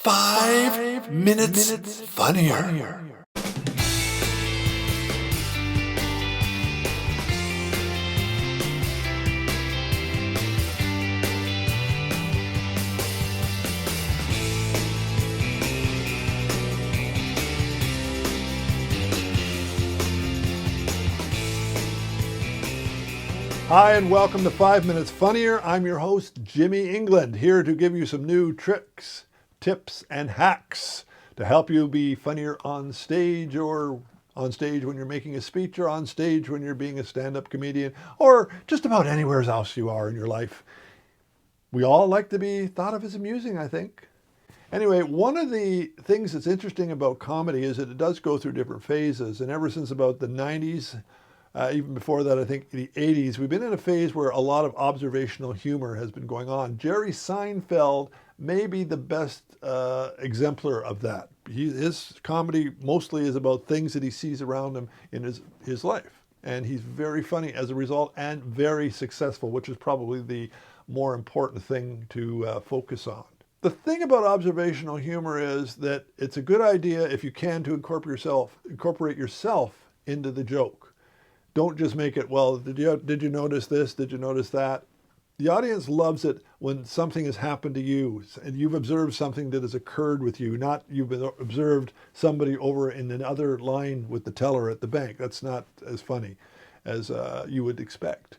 5 minutes funnier. Hi, and welcome to 5 Minutes Funnier. I'm your host, Jimmy England, here to give you some new tricks, tips, and hacks to help you be funnier on stage, or on stage when you're making a speech, or on stage when you're being a stand-up comedian, or just about anywhere else you are in your life. We all like to be thought of as amusing, I think. Anyway, one of the things that's interesting about comedy is that it does go through different phases, and ever since about the 90s, even before that, I think the 80s, we've been in a phase where a lot of observational humor has been going on. Jerry Seinfeld may be the best exemplar of that. His comedy mostly is about things that he sees around him in his life. And he's very funny as a result and very successful, which is probably the more important thing to focus on. The thing about observational humor is that it's a good idea, if you can, to incorporate yourself into the joke. Don't just make it, well, did you notice this? Did you notice that? The audience loves it when something has happened to you and you've observed something that has occurred with you, not you've observed somebody over in another line with the teller at the bank. That's not as funny as you would expect.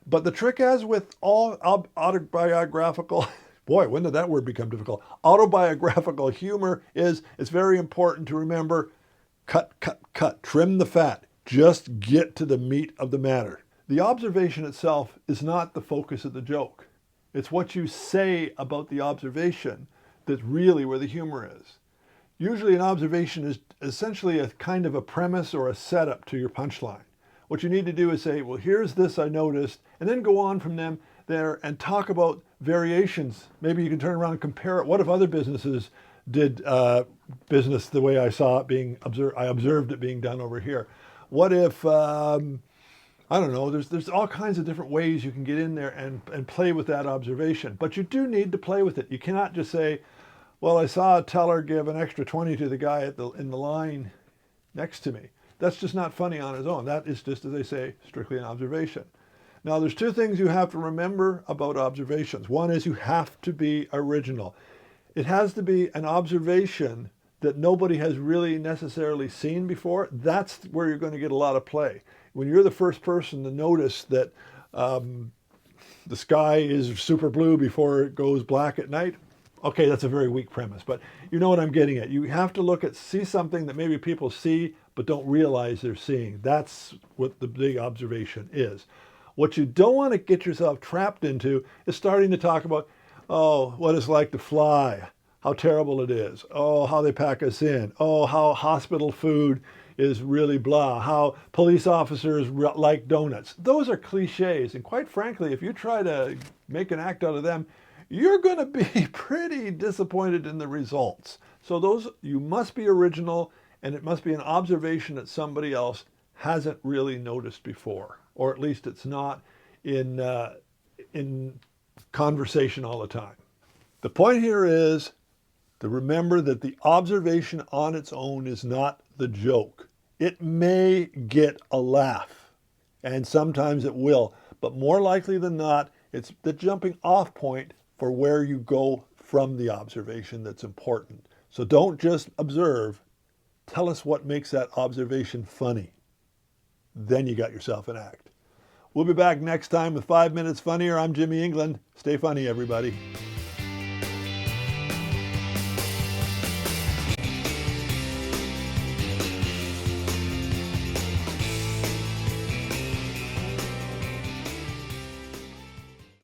But the trick, as with all autobiographical, boy, when did that word become difficult? Autobiographical humor is, it's very important to remember, cut, trim the fat. Just get to the meat of the matter. The observation itself is not the focus of the joke. It's what you say about the observation that's really where the humor is. Usually an observation is essentially a kind of a premise or a setup to your punchline. What you need to do is say, well, here's this I noticed, and then go on from there and talk about variations. Maybe you can turn around and compare it. What if other businesses did business the way I saw it being observed? I observed it being done over here. What if, I don't know, there's all kinds of different ways you can get in there and play with that observation. But you do need to play with it. You cannot just say, well, I saw a teller give an extra 20 to the guy in the line next to me. That's just not funny on its own. That is just, as they say, strictly an observation. Now, there's two things you have to remember about observations. One is you have to be original. It has to be an observation that nobody has really necessarily seen before. That's where you're going to get a lot of play. When you're the first person to notice that the sky is super blue before it goes black at night, okay, that's a very weak premise, but you know what I'm getting at. You have to see something that maybe people see but don't realize they're seeing. That's what the big observation is. What you don't want to get yourself trapped into is starting to talk about, oh, what it's like to fly, how terrible it is. Oh, how they pack us in. Oh, how hospital food is really blah. How police officers like donuts. Those are cliches. And quite frankly, if you try to make an act out of them, you're going to be pretty disappointed in the results. So you must be original, and it must be an observation that somebody else hasn't really noticed before, or at least it's not in conversation all the time. The point here is to remember that the observation on its own is not the joke. It may get a laugh, and sometimes it will, but more likely than not, it's the jumping off point for where you go from the observation that's important. So don't just observe. Tell us what makes that observation funny. Then you got yourself an act. We'll be back next time with 5 Minutes Funnier. I'm Jimmy England. Stay funny, everybody.